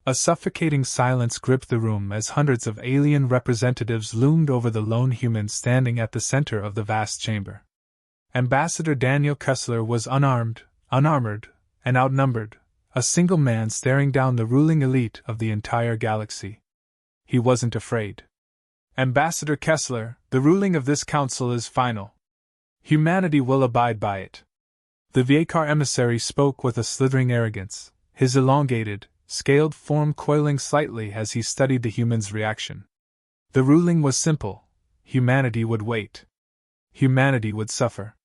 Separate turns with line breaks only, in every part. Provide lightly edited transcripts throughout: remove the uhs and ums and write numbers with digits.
A suffocating silence gripped the room as hundreds of alien representatives loomed over the lone human standing at the center of the vast chamber. Ambassador Daniel Kessler was unarmed, unarmored, and outnumbered, a single man staring down the ruling elite of the entire galaxy. He wasn't afraid. Ambassador Kessler, the ruling of this council is final. Humanity will abide by it. The Viekar emissary spoke with a slithering arrogance, his elongated, scaled form coiling slightly as he studied the human's reaction. The ruling was simple: humanity would wait. Humanity would suffer.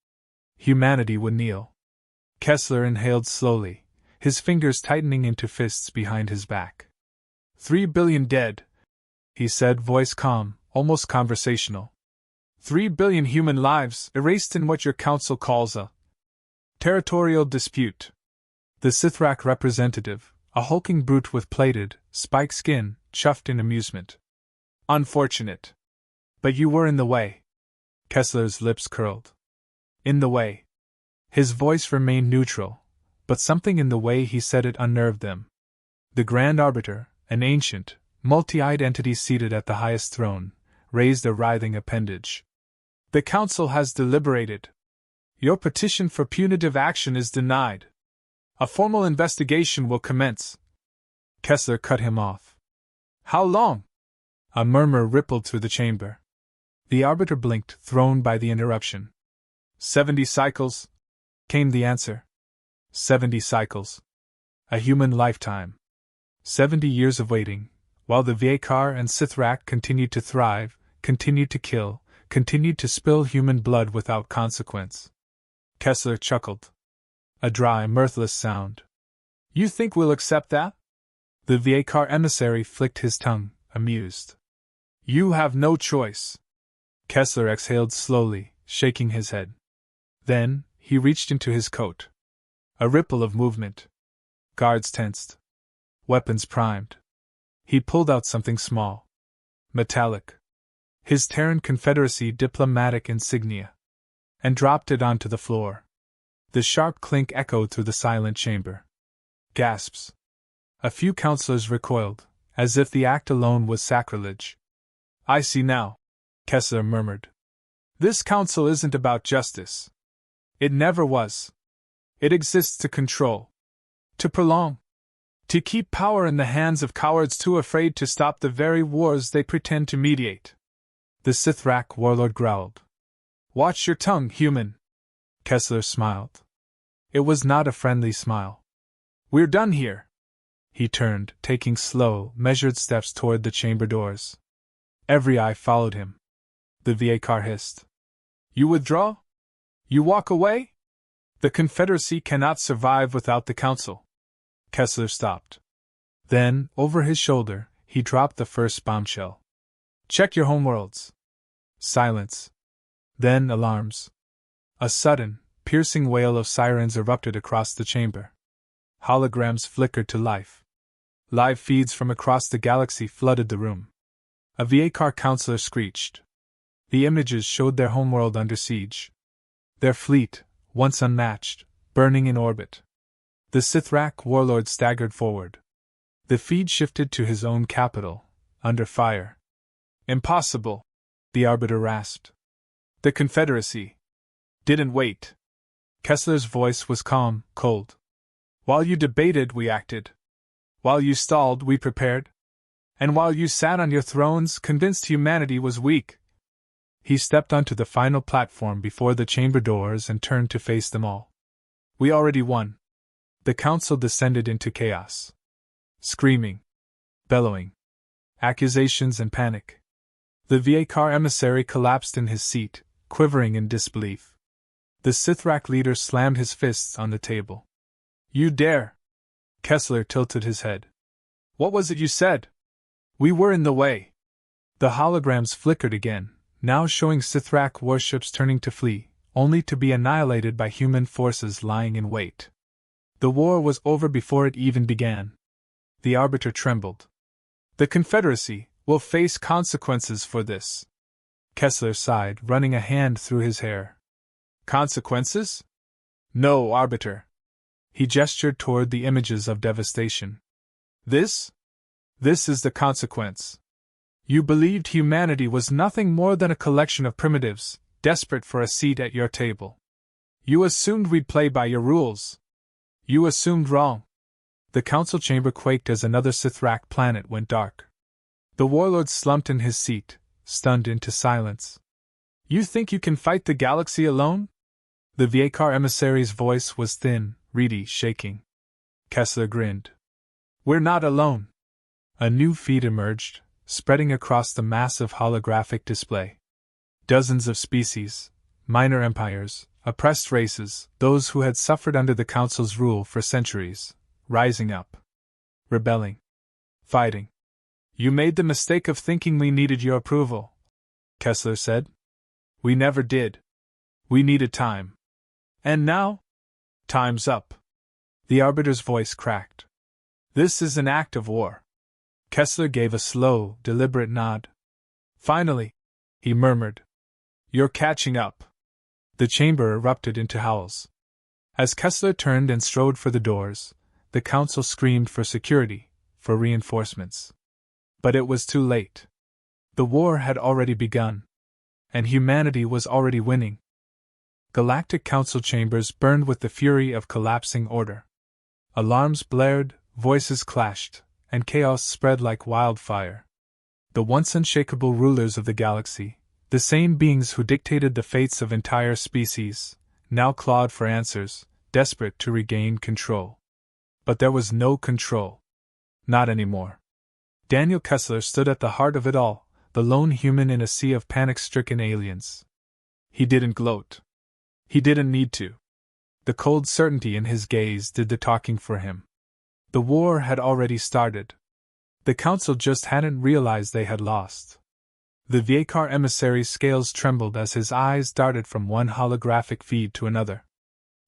Humanity would kneel. Kessler inhaled slowly, his fingers tightening into fists behind his back. 3 billion dead, he said, voice calm, almost conversational. 3 billion human lives erased in what your council calls a territorial dispute. The Sithrak representative, a hulking brute with plated, spiked skin, chuffed in amusement. Unfortunate. But you were in the way. Kessler's lips curled. In the way. His voice remained neutral, but something in the way he said it unnerved them. The Grand Arbiter, an ancient, multi-eyed entity seated at the highest throne, raised a writhing appendage. The Council has deliberated. Your petition for punitive action is denied. A formal investigation will commence. Kessler cut him off. How long? A murmur rippled through the chamber. The Arbiter blinked, thrown by the interruption. 70 cycles, came the answer. 70 cycles. A human lifetime. 70 years of waiting, while the Viekar and Sithrak continued to thrive, continued to kill, continued to spill human blood without consequence. Kessler chuckled. A dry, mirthless sound. You think we'll accept that? The Viekar emissary flicked his tongue, amused. You have no choice. Kessler exhaled slowly, shaking his head. Then, he reached into his coat. A ripple of movement. Guards tensed. Weapons primed. He pulled out something small. Metallic. His Terran Confederacy diplomatic insignia. And dropped it onto the floor. The sharp clink echoed through the silent chamber. Gasps. A few counselors recoiled, as if the act alone was sacrilege. I see now, Kessler murmured. This council isn't about justice. It never was. It exists to control. To prolong. To keep power in the hands of cowards too afraid to stop the very wars they pretend to mediate. The Sithrak warlord growled. Watch your tongue, human. Kessler smiled. It was not a friendly smile. We're done here. He turned, taking slow, measured steps toward the chamber doors. Every eye followed him. The Viekar hissed. You withdraw? You walk away? The Confederacy cannot survive without the Council. Kessler stopped. Then, over his shoulder, he dropped the first bombshell. Check your homeworlds. Silence. Then alarms. A sudden, piercing wail of sirens erupted across the chamber. Holograms flickered to life. Live feeds from across the galaxy flooded the room. A Viekar counselor screeched. The images showed their homeworld under siege. Their fleet, once unmatched, burning in orbit. The Sithrak warlord staggered forward. The feed shifted to his own capital, under fire. Impossible, the Arbiter rasped. The Confederacy didn't wait. Kessler's voice was calm, cold. While you debated, we acted. While you stalled, we prepared. And while you sat on your thrones, convinced humanity was weak. He stepped onto the final platform before the chamber doors and turned to face them all. We already won. The council descended into chaos. Screaming. Bellowing. Accusations and panic. The Viekar emissary collapsed in his seat, quivering in disbelief. The Sithrak leader slammed his fists on the table. You dare! Kessler tilted his head. What was it you said? We were in the way. The holograms flickered again, now showing Sithrak warships turning to flee, only to be annihilated by human forces lying in wait. The war was over before it even began. The Arbiter trembled. The Confederacy will face consequences for this. Kessler sighed, running a hand through his hair. Consequences? No, Arbiter. He gestured toward the images of devastation. This? This is the consequence. You believed humanity was nothing more than a collection of primitives, desperate for a seat at your table. You assumed we'd play by your rules. You assumed wrong. The council chamber quaked as another Sithrak planet went dark. The warlord slumped in his seat, stunned into silence. You think you can fight the galaxy alone? The Viekar emissary's voice was thin, reedy, shaking. Kessler grinned. We're not alone. A new feed emerged, spreading across the massive holographic display. Dozens of species, minor empires, oppressed races, those who had suffered under the Council's rule for centuries, rising up. Rebelling. Fighting. You made the mistake of thinking we needed your approval, Kessler said. We never did. We needed time. And now? Time's up. The Arbiter's voice cracked. This is an act of war. Kessler gave a slow, deliberate nod. Finally, he murmured. You're catching up. The chamber erupted into howls. As Kessler turned and strode for the doors, the council screamed for security, for reinforcements. But it was too late. The war had already begun. And humanity was already winning. Galactic council chambers burned with the fury of collapsing order. Alarms blared, voices clashed, and chaos spread like wildfire. The once unshakable rulers of the galaxy, the same beings who dictated the fates of entire species, now clawed for answers, desperate to regain control. But there was no control. Not anymore. Daniel Kessler stood at the heart of it all, the lone human in a sea of panic-stricken aliens. He didn't gloat. He didn't need to. The cold certainty in his gaze did the talking for him. The war had already started. The council just hadn't realized they had lost. The Viekar emissary's scales trembled as his eyes darted from one holographic feed to another.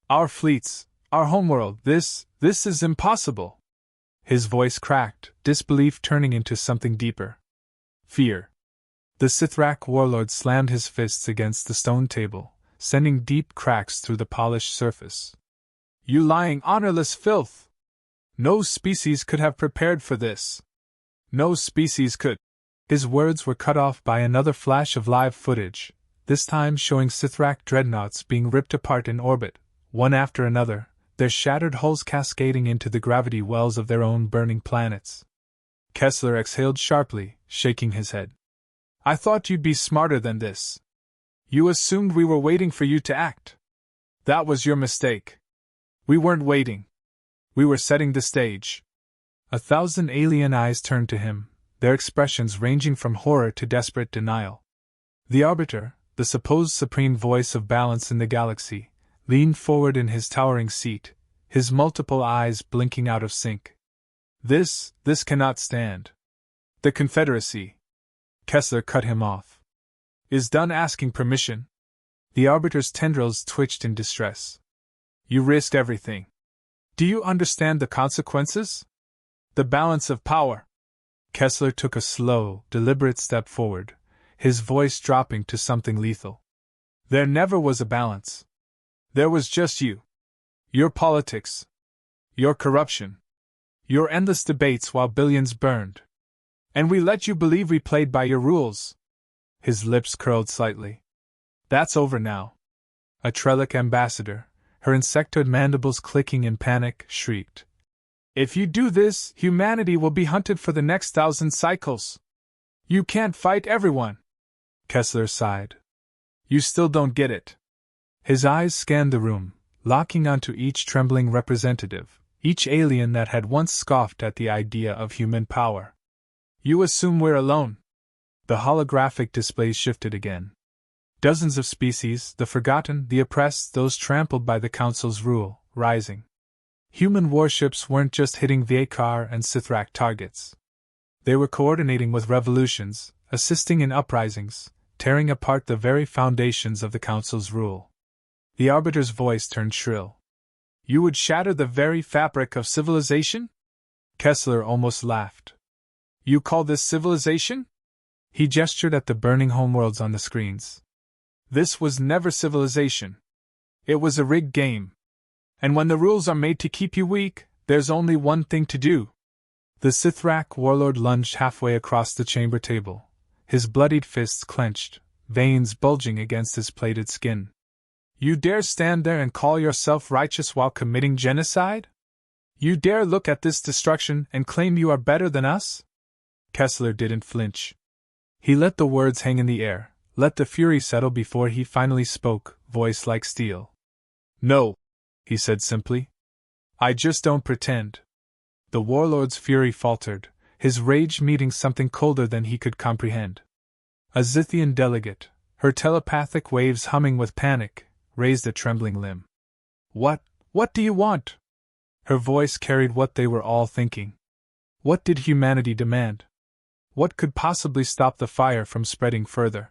Our fleets, our homeworld, this is impossible. His voice cracked, disbelief turning into something deeper. Fear. The Sithrak warlord slammed his fists against the stone table, sending deep cracks through the polished surface. You lying, honorless filth! No species could have prepared for this. No species could. His words were cut off by another flash of live footage, this time showing Sithrak dreadnoughts being ripped apart in orbit, one after another, their shattered hulls cascading into the gravity wells of their own burning planets. Kessler exhaled sharply, shaking his head. I thought you'd be smarter than this. You assumed we were waiting for you to act. That was your mistake. We weren't waiting. We were setting the stage. 1,000 alien eyes turned to him, their expressions ranging from horror to desperate denial. The Arbiter, the supposed supreme voice of balance in the galaxy, leaned forward in his towering seat, his multiple eyes blinking out of sync. This cannot stand. The Confederacy. Kessler cut him off. Is done asking permission. The Arbiter's tendrils twitched in distress. You risked everything. Do you understand the consequences? The balance of power. Kessler took a slow, deliberate step forward, his voice dropping to something lethal. There never was a balance. There was just you. Your politics. Your corruption. Your endless debates while billions burned. And we let you believe we played by your rules. His lips curled slightly. That's over now. A Trellic ambassador, her insectoid mandibles clicking in panic, shrieked. If you do this, humanity will be hunted for the next 1,000 cycles. You can't fight everyone. Kessler sighed. You still don't get it. His eyes scanned the room, locking onto each trembling representative, each alien that had once scoffed at the idea of human power. You assume we're alone. The holographic display shifted again. Dozens of species, the forgotten, the oppressed, those trampled by the Council's rule, rising. Human warships weren't just hitting Viekar and Sithrak targets. They were coordinating with revolutions, assisting in uprisings, tearing apart the very foundations of the Council's rule. The Arbiter's voice turned shrill. You would shatter the very fabric of civilization? Kessler almost laughed. You call this civilization? He gestured at the burning homeworlds on the screens. This was never civilization. It was a rigged game. And when the rules are made to keep you weak, there's only one thing to do. The Sithrak warlord lunged halfway across the chamber table, his bloodied fists clenched, veins bulging against his plated skin. You dare stand there and call yourself righteous while committing genocide? You dare look at this destruction and claim you are better than us? Kessler didn't flinch. He let the words hang in the air, let the fury settle before he finally spoke, voice like steel. No, he said simply. I just don't pretend. The warlord's fury faltered, his rage meeting something colder than he could comprehend. A Zithian delegate, her telepathic waves humming with panic, raised a trembling limb. What do you want? Her voice carried what they were all thinking. What did humanity demand? What could possibly stop the fire from spreading further?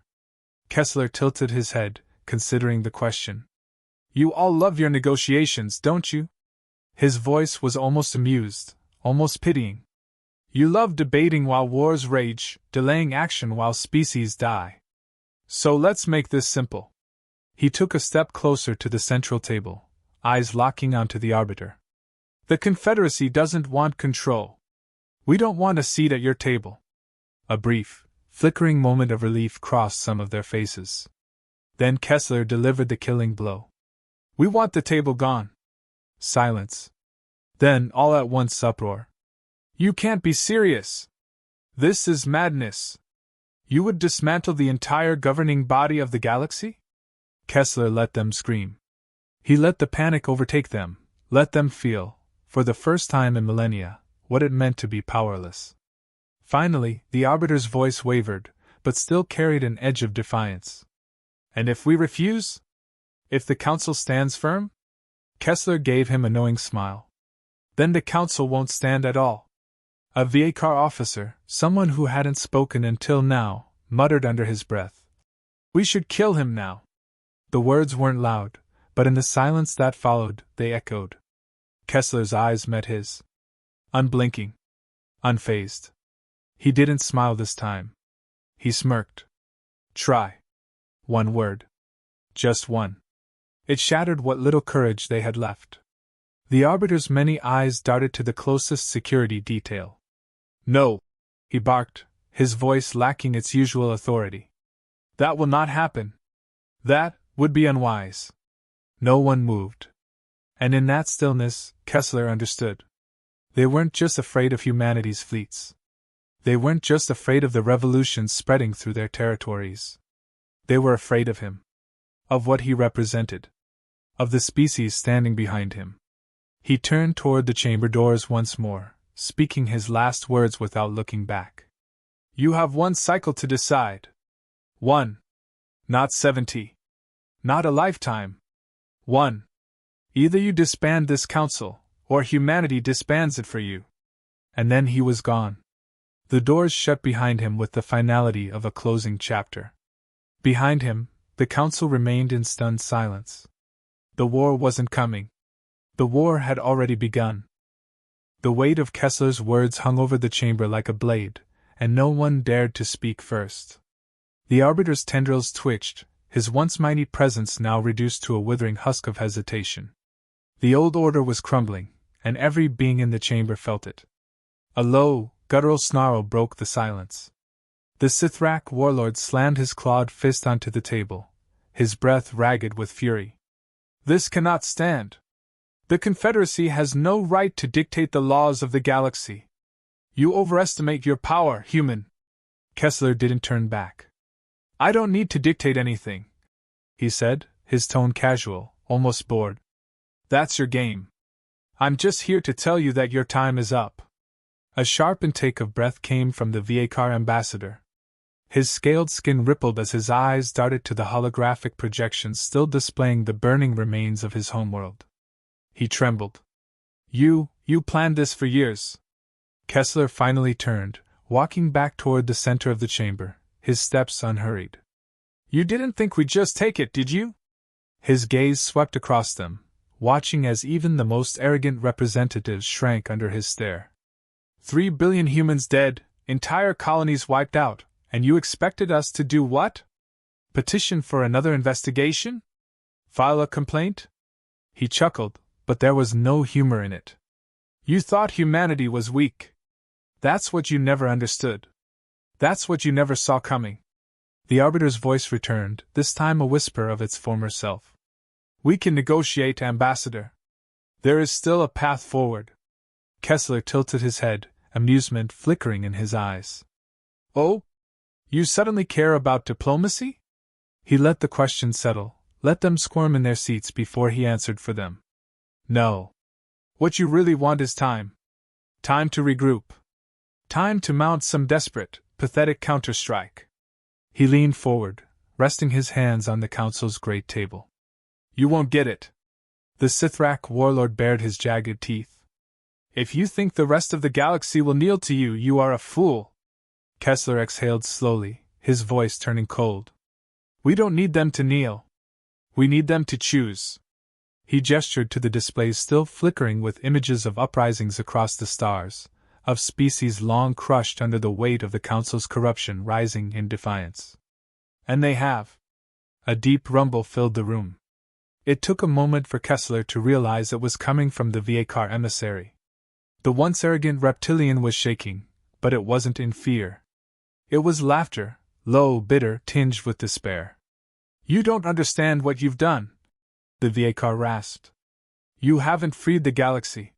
Kessler tilted his head, considering the question. You all love your negotiations, don't you? His voice was almost amused, almost pitying. You love debating while wars rage, delaying action while species die. So let's make this simple. He took a step closer to the central table, eyes locking onto the arbiter. The Confederacy doesn't want control. We don't want a seat at your table. A brief, flickering moment of relief crossed some of their faces. Then Kessler delivered the killing blow. We want the table gone. Silence. Then, all at once, uproar. You can't be serious. This is madness. You would dismantle the entire governing body of the galaxy? Kessler let them scream. He let the panic overtake them, let them feel, for the first time in millennia, what it meant to be powerless. Finally, the arbiter's voice wavered, but still carried an edge of defiance. And if we refuse? If the council stands firm? Kessler gave him a knowing smile. Then the council won't stand at all. A VACAR officer, someone who hadn't spoken until now, muttered under his breath. We should kill him now. The words weren't loud, but in the silence that followed, they echoed. Kessler's eyes met his. Unblinking. Unfazed. He didn't smile this time. He smirked. Try. One word. Just one. It shattered what little courage they had left. The arbiter's many eyes darted to the closest security detail. No, he barked, his voice lacking its usual authority. That will not happen. That would be unwise. No one moved. And in that stillness, Kessler understood. They weren't just afraid of humanity's fleets. They weren't just afraid of the revolutions spreading through their territories. They were afraid of him. Of what he represented. Of the species standing behind him. He turned toward the chamber doors once more, speaking his last words without looking back. You have one cycle to decide. One. Not 70. Not a lifetime. One. Either you disband this council, or humanity disbands it for you. And then he was gone. The doors shut behind him with the finality of a closing chapter. Behind him, the council remained in stunned silence. The war wasn't coming. The war had already begun. The weight of Kessler's words hung over the chamber like a blade, and no one dared to speak first. The arbiter's tendrils twitched, his once mighty presence now reduced to a withering husk of hesitation. The old order was crumbling, and every being in the chamber felt it. A low, guttural snarl broke the silence. The Sithrak warlord slammed his clawed fist onto the table, his breath ragged with fury. This cannot stand. The Confederacy has no right to dictate the laws of the galaxy. You overestimate your power, human. Kessler didn't turn back. I don't need to dictate anything, he said, his tone casual, almost bored. That's your game. I'm just here to tell you that your time is up. A sharp intake of breath came from the VACAR ambassador. His scaled skin rippled as his eyes darted to the holographic projections still displaying the burning remains of his homeworld. He trembled. You planned this for years. Kessler finally turned, walking back toward the center of the chamber, his steps unhurried. You didn't think we'd just take it, did you? His gaze swept across them, watching as even the most arrogant representatives shrank under his stare. 3 billion humans dead, entire colonies wiped out, and you expected us to do what? Petition for another investigation? File a complaint? He chuckled, but there was no humor in it. You thought humanity was weak. That's what you never understood. That's what you never saw coming. The Arbiter's voice returned, this time a whisper of its former self. We can negotiate, Ambassador. There is still a path forward. Kessler tilted his head, amusement flickering in his eyes. Oh? You suddenly care about diplomacy? He let the question settle, let them squirm in their seats before he answered for them. No. What you really want is time. Time to regroup. Time to mount some desperate, pathetic counterstrike. He leaned forward, resting his hands on the Council's great table. You won't get it. The Sithrak warlord bared his jagged teeth. If you think the rest of the galaxy will kneel to you, you are a fool. Kessler exhaled slowly, his voice turning cold. We don't need them to kneel. We need them to choose. He gestured to the displays still flickering with images of uprisings across the stars, of species long crushed under the weight of the Council's corruption rising in defiance. And they have. A deep rumble filled the room. It took a moment for Kessler to realize it was coming from the Viekar emissary. The once arrogant reptilian was shaking, but it wasn't in fear. It was laughter, low, bitter, tinged with despair. You don't understand what you've done, the Viekar rasped. You haven't freed the galaxy.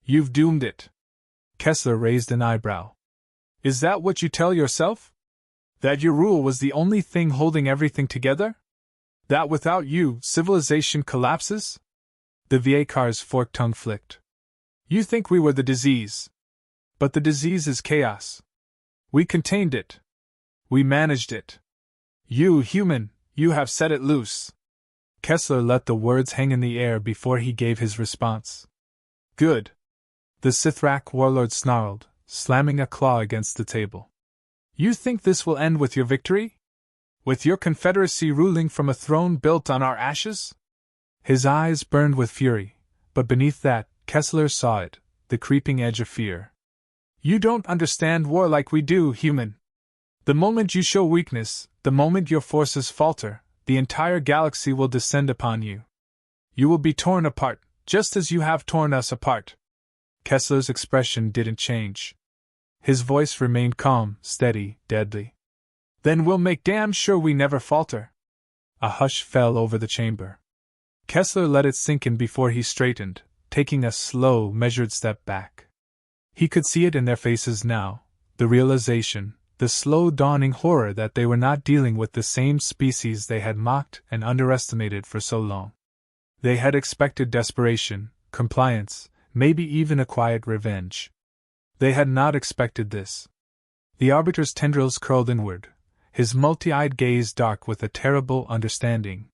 You've doomed it. Kessler raised an eyebrow. Is that what you tell yourself? That your rule was the only thing holding everything together? That without you, civilization collapses? The Viekar's forked tongue flicked. You think we were the disease. But the disease is chaos. We contained it. We managed it. You, human, you have set it loose. Kessler let the words hang in the air before he gave his response. Good. The Sithrak warlord snarled, slamming a claw against the table. You think this will end with your victory? With your confederacy ruling from a throne built on our ashes? His eyes burned with fury, but beneath that, Kessler saw it, the creeping edge of fear. You don't understand war like we do, human. The moment you show weakness, the moment your forces falter, the entire galaxy will descend upon you. You will be torn apart, just as you have torn us apart. Kessler's expression didn't change. His voice remained calm, steady, deadly. Then we'll make damn sure we never falter. A hush fell over the chamber. Kessler let it sink in before he straightened, taking a slow, measured step back. He could see it in their faces now, the realization, the slow dawning horror that they were not dealing with the same species they had mocked and underestimated for so long. They had expected desperation, compliance, maybe even a quiet revenge. They had not expected this. The Arbiter's tendrils curled inward, his multi-eyed gaze dark with a terrible understanding.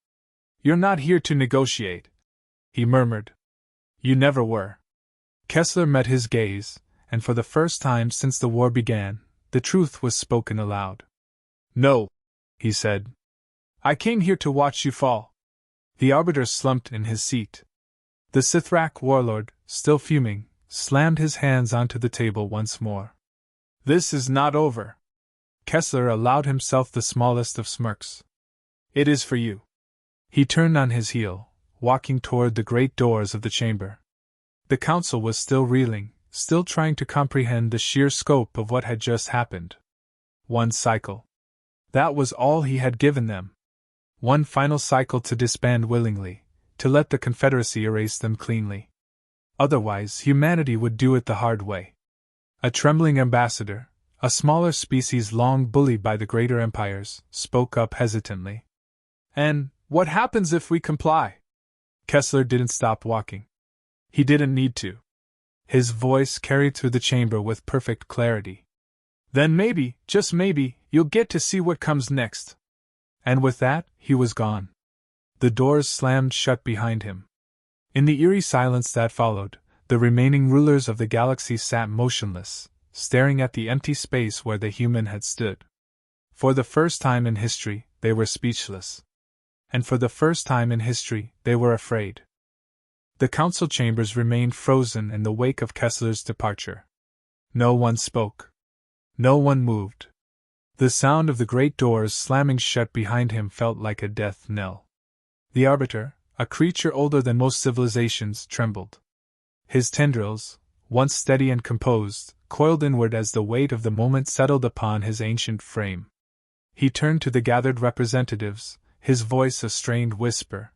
You're not here to negotiate, he murmured. You never were. Kessler met his gaze, and for the first time since the war began, the truth was spoken aloud. No, he said. I came here to watch you fall. The Arbiter slumped in his seat. The Sithrak warlord, still fuming, slammed his hands onto the table once more. This is not over. Kessler allowed himself the smallest of smirks. It is for you. He turned on his heel, walking toward the great doors of the chamber. The council was still reeling, still trying to comprehend the sheer scope of what had just happened. One cycle. That was all he had given them. One final cycle to disband willingly, to let the Confederacy erase them cleanly. Otherwise, humanity would do it the hard way. A trembling ambassador, a smaller species long bullied by the greater empires, spoke up hesitantly. And what happens if we comply? Kessler didn't stop walking. He didn't need to. His voice carried through the chamber with perfect clarity. Then maybe, just maybe, you'll get to see what comes next. And with that, he was gone. The doors slammed shut behind him. In the eerie silence that followed, the remaining rulers of the galaxy sat motionless, staring at the empty space where the human had stood. For the first time in history, they were speechless. And for the first time in history, they were afraid. The council chambers remained frozen in the wake of Kessler's departure. No one spoke. No one moved. The sound of the great doors slamming shut behind him felt like a death knell. The Arbiter, a creature older than most civilizations, trembled. His tendrils, once steady and composed, coiled inward as the weight of the moment settled upon his ancient frame. He turned to the gathered representatives, his voice a strained whisper.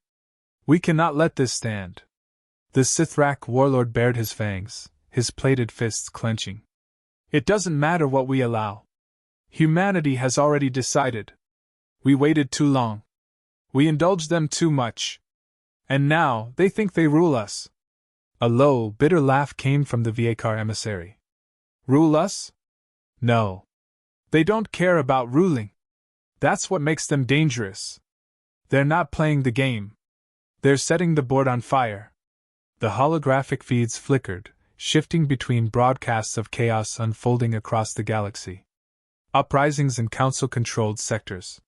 "We cannot let this stand." The Sithrak warlord bared his fangs, his plated fists clenching. "It doesn't matter what we allow. Humanity has already decided. We waited too long. We indulged them too much. And now, they think they rule us." A low, bitter laugh came from the Viekar emissary. "Rule us? No. They don't care about ruling. That's what makes them dangerous. They're not playing the game. They're setting the board on fire." The holographic feeds flickered, shifting between broadcasts of chaos unfolding across the galaxy. Uprisings in council-controlled sectors.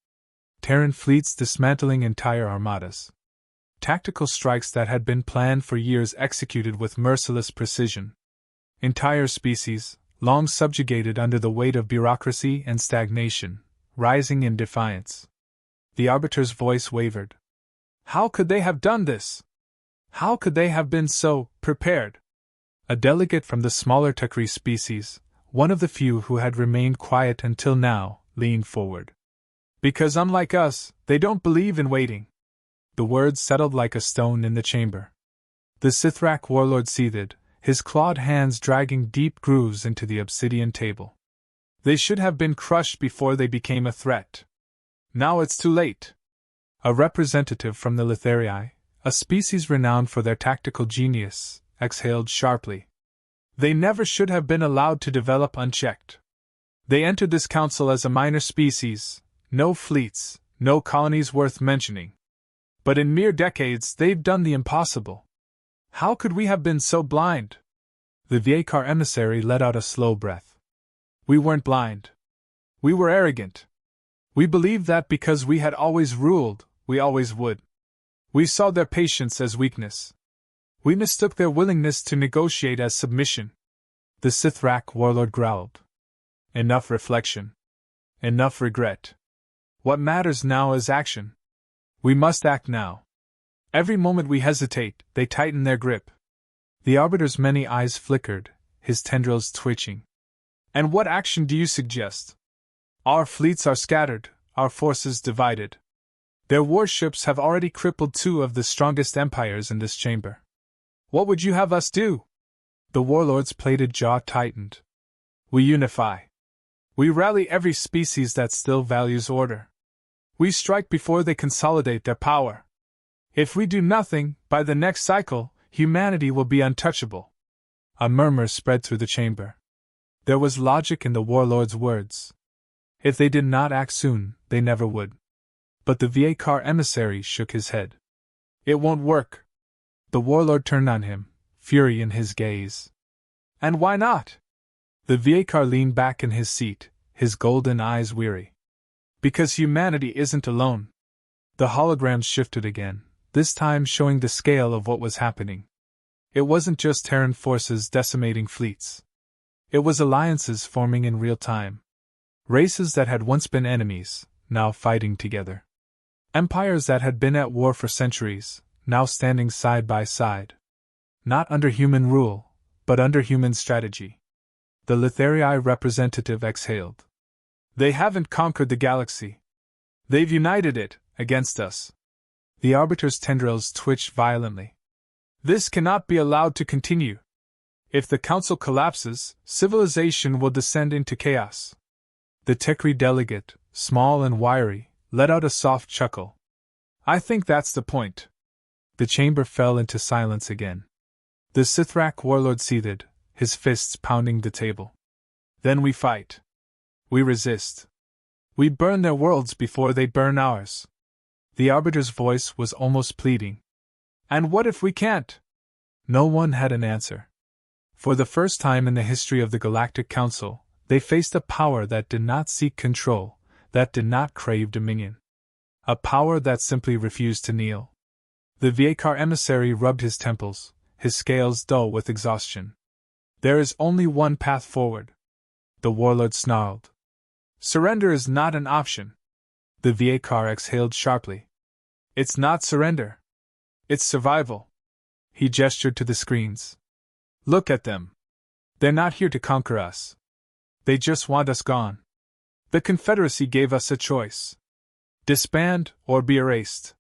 Terran fleets dismantling entire armadas. Tactical strikes that had been planned for years executed with merciless precision. Entire species, long subjugated under the weight of bureaucracy and stagnation, rising in defiance. The Arbiter's voice wavered. "How could they have done this? How could they have been so prepared?" A delegate from the smaller Takri species, one of the few who had remained quiet until now, leaned forward. "Because unlike us, they don't believe in waiting." The words settled like a stone in the chamber. The Sithrak warlord seethed, his clawed hands dragging deep grooves into the obsidian table. "They should have been crushed before they became a threat. Now it's too late." A representative from the Litharii, a species renowned for their tactical genius, exhaled sharply. "They never should have been allowed to develop unchecked. They entered this council as a minor species, no fleets, no colonies worth mentioning. But in mere decades they've done the impossible. How could we have been so blind?" The Viekar emissary let out a slow breath. "We weren't blind. We were arrogant. We believed that because we had always ruled, we always would. We saw their patience as weakness. We mistook their willingness to negotiate as submission." The Sithrak warlord growled. "Enough reflection. Enough regret. What matters now is action. We must act now. Every moment we hesitate, they tighten their grip." The Arbiter's many eyes flickered, his tendrils twitching. "And what action do you suggest? Our fleets are scattered, our forces divided. Their warships have already crippled two of the strongest empires in this chamber. What would you have us do?" The warlord's plated jaw tightened. "We unify. We rally every species that still values order. We strike before they consolidate their power. If we do nothing, by the next cycle, humanity will be untouchable." A murmur spread through the chamber. There was logic in the warlord's words. If they did not act soon, they never would. But the Viekar emissary shook his head. "It won't work." The warlord turned on him, fury in his gaze. "And why not?" The Viekar leaned back in his seat, his golden eyes weary. "Because humanity isn't alone." The holograms shifted again, this time showing the scale of what was happening. It wasn't just Terran forces decimating fleets. It was alliances forming in real time. Races that had once been enemies, now fighting together. Empires that had been at war for centuries, now standing side by side. Not under human rule, but under human strategy. The Litharii representative exhaled. "They haven't conquered the galaxy. They've united it, against us." The Arbiter's tendrils twitched violently. "This cannot be allowed to continue. If the Council collapses, civilization will descend into chaos." The Tekri delegate, small and wiry, let out a soft chuckle. "I think that's the point." The chamber fell into silence again. The Sithrak warlord seethed, his fists pounding the table. "Then we fight. We resist. We burn their worlds before they burn ours." The Arbiter's voice was almost pleading. "And what if we can't?" No one had an answer. For the first time in the history of the Galactic Council, they faced a power that did not seek control, that did not crave dominion. A power that simply refused to kneel. The Viekar emissary rubbed his temples, his scales dull with exhaustion. "There is only one path forward." The warlord snarled. "Surrender is not an option." The Viekar exhaled sharply. "It's not surrender. It's survival." He gestured to the screens. "Look at them. They're not here to conquer us. They just want us gone. The Confederacy gave us a choice. Disband or be erased.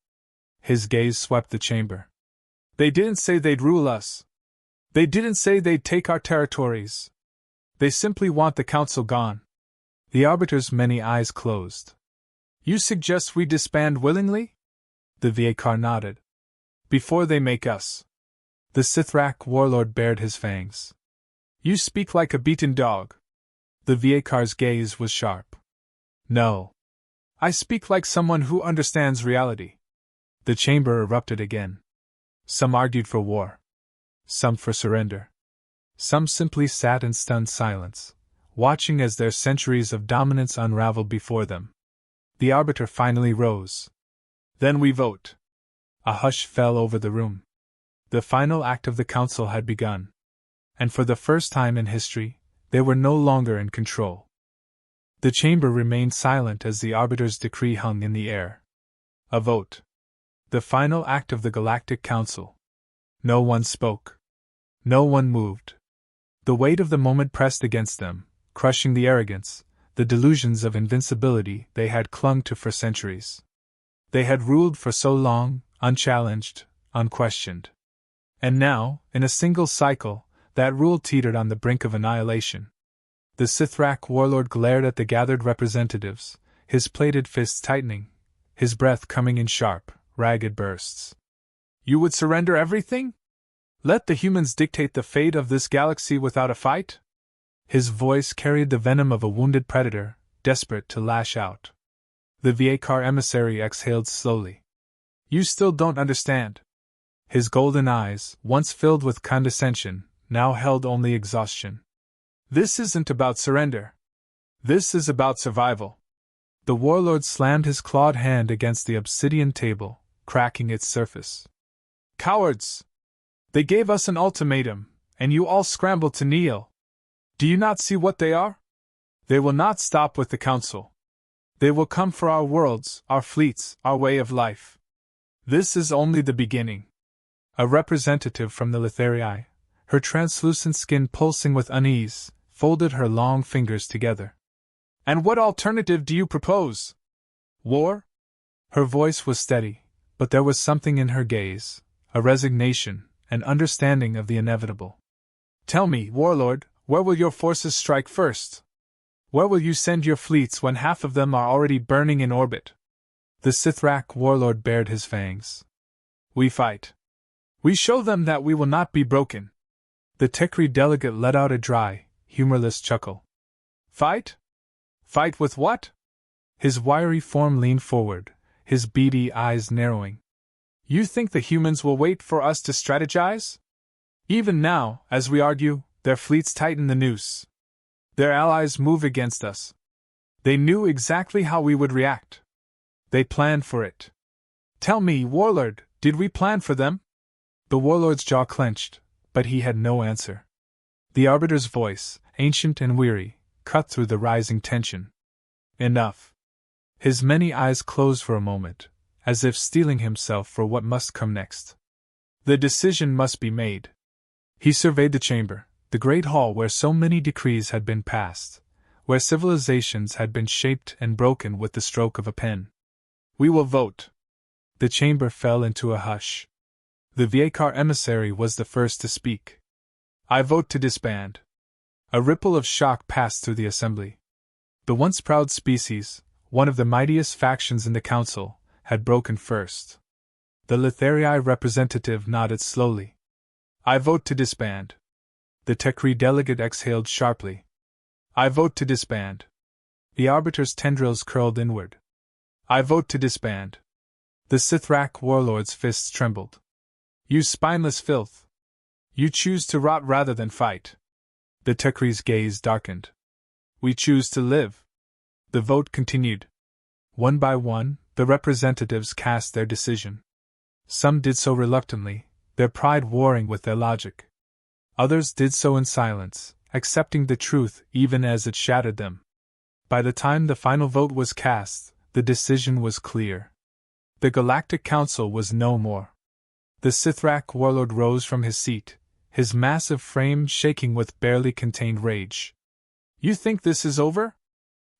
His gaze swept the chamber. They didn't say they'd rule us. They didn't say they'd take our territories. They simply want the council gone. The arbiter's many eyes closed. You suggest we disband willingly? The Viekar nodded. Before they make us. The Sithrak warlord bared his fangs. You speak like a beaten dog. The Viekar's gaze was sharp. No. I speak like someone who understands reality. The chamber erupted again. Some argued for war. Some for surrender. Some simply sat in stunned silence, watching as their centuries of dominance unraveled before them. The arbiter finally rose. Then we vote. A hush fell over the room. The final act of the council had begun. And for the first time in history, they were no longer in control. The chamber remained silent as the arbiter's decree hung in the air. A vote. The final act of the Galactic Council. No one spoke. No one moved. The weight of the moment pressed against them, crushing the arrogance, the delusions of invincibility they had clung to for centuries. They had ruled for so long, unchallenged, unquestioned. And now, in a single cycle, that rule teetered on the brink of annihilation. The Sithrak warlord glared at the gathered representatives, his plated fists tightening, his breath coming in sharp, ragged bursts. You would surrender everything? Let the humans dictate the fate of this galaxy without a fight? His voice carried the venom of a wounded predator, desperate to lash out. The Viekar emissary exhaled slowly. You still don't understand. His golden eyes, once filled with condescension, now held only exhaustion. This isn't about surrender. This is about survival. The warlord slammed his clawed hand against the obsidian table, cracking its surface. Cowards! They gave us an ultimatum, and you all scrambled to kneel. Do you not see what they are? They will not stop with the council. They will come for our worlds, our fleets, our way of life. This is only the beginning. A representative from the Litharii, her translucent skin pulsing with unease, folded her long fingers together. And what alternative do you propose? War? Her voice was steady, but there was something in her gaze, a resignation, an understanding of the inevitable. Tell me, warlord, where will your forces strike first? Where will you send your fleets when half of them are already burning in orbit? The Sithrak warlord bared his fangs. We fight. We show them that we will not be broken. The Tekri delegate let out a dry, humorless chuckle. Fight? Fight with what? His wiry form leaned forward, his beady eyes narrowing. You think the humans will wait for us to strategize? Even now, as we argue, their fleets tighten the noose. Their allies move against us. They knew exactly how we would react. They planned for it. Tell me, warlord, did we plan for them? The warlord's jaw clenched, but he had no answer. The arbiter's voice, ancient and weary, cut through the rising tension. Enough. His many eyes closed for a moment, as if steeling himself for what must come next. The decision must be made. He surveyed the chamber, the great hall where so many decrees had been passed, where civilizations had been shaped and broken with the stroke of a pen. We will vote. The chamber fell into a hush. The Viekar emissary was the first to speak. I vote to disband. A ripple of shock passed through the assembly. The once proud species, one of the mightiest factions in the council, had broken first. The Litharii representative nodded slowly. I vote to disband. The Tekri delegate exhaled sharply. I vote to disband. The arbiter's tendrils curled inward. I vote to disband. The Sithrak warlord's fists trembled. You spineless filth! You choose to rot rather than fight. The Tekri's gaze darkened. We choose to live. The vote continued. One by one, the representatives cast their decision. Some did so reluctantly, their pride warring with their logic. Others did so in silence, accepting the truth even as it shattered them. By the time the final vote was cast, the decision was clear. The Galactic Council was no more. The Sithrak warlord rose from his seat, his massive frame shaking with barely contained rage. You think this is over?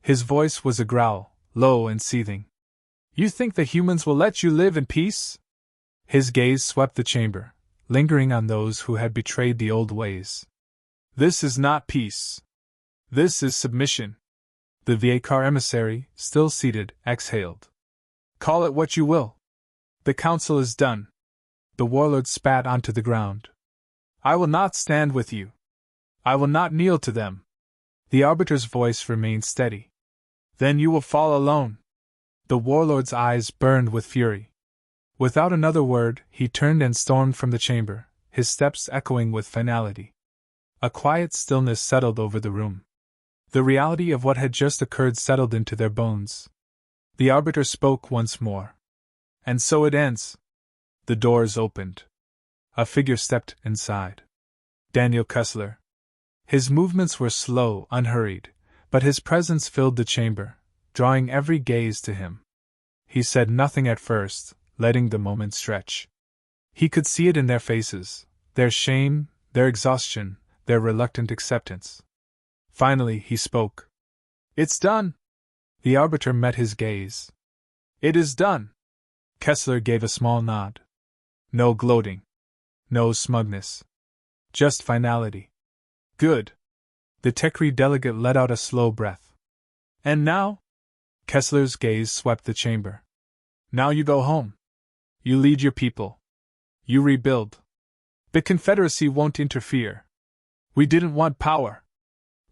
His voice was a growl, low and seething. You think the humans will let you live in peace? His gaze swept the chamber, lingering on those who had betrayed the old ways. This is not peace. This is submission. The Viekar emissary, still seated, exhaled. Call it what you will. The council is done. The warlord spat onto the ground. I will not stand with you. I will not kneel to them. The arbiter's voice remained steady. Then you will fall alone. The warlord's eyes burned with fury. Without another word, he turned and stormed from the chamber, his steps echoing with finality. A quiet stillness settled over the room. The reality of what had just occurred settled into their bones. The arbiter spoke once more. And so it ends. The doors opened. A figure stepped inside. Daniel Kessler. His movements were slow, unhurried, but his presence filled the chamber, drawing every gaze to him. He said nothing at first, letting the moment stretch. He could see it in their faces, their shame, their exhaustion, their reluctant acceptance. Finally, he spoke. It's done. The arbiter met his gaze. It is done. Kessler gave a small nod. No gloating. No smugness. Just finality. Good. The Tekri delegate let out a slow breath. And now? Kessler's gaze swept the chamber. Now you go home. You lead your people. You rebuild. The Confederacy won't interfere. We didn't want power.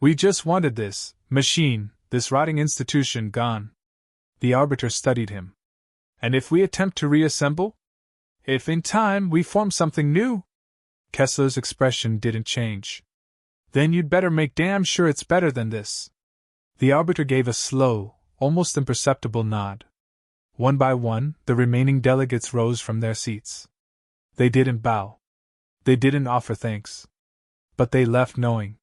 We just wanted this machine, this rotting institution gone. The arbiter studied him. And if we attempt to reassemble? If in time we form something new? Kessler's expression didn't change. Then you'd better make damn sure it's better than this. The arbiter gave a slow, almost imperceptible nod. One by one, the remaining delegates rose from their seats. They didn't bow. They didn't offer thanks. But they left knowing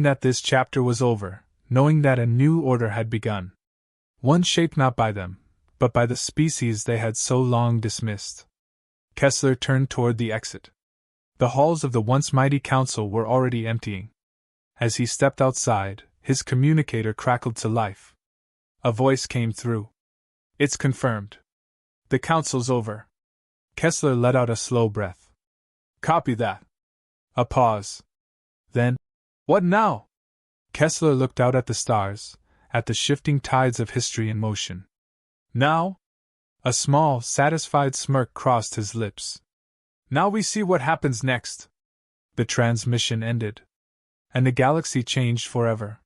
that this chapter was over, knowing that a new order had begun. One shaped not by them, but by the species they had so long dismissed. Kessler turned toward the exit. The halls of the once mighty council were already emptying. As he stepped outside, his communicator crackled to life. A voice came through. It's confirmed. The council's over. Kessler let out a slow breath. Copy that. A pause. Then, what now? Kessler looked out at the stars, at the shifting tides of history in motion. Now? A small, satisfied smirk crossed his lips. Now we see what happens next. The transmission ended. And the galaxy changed forever.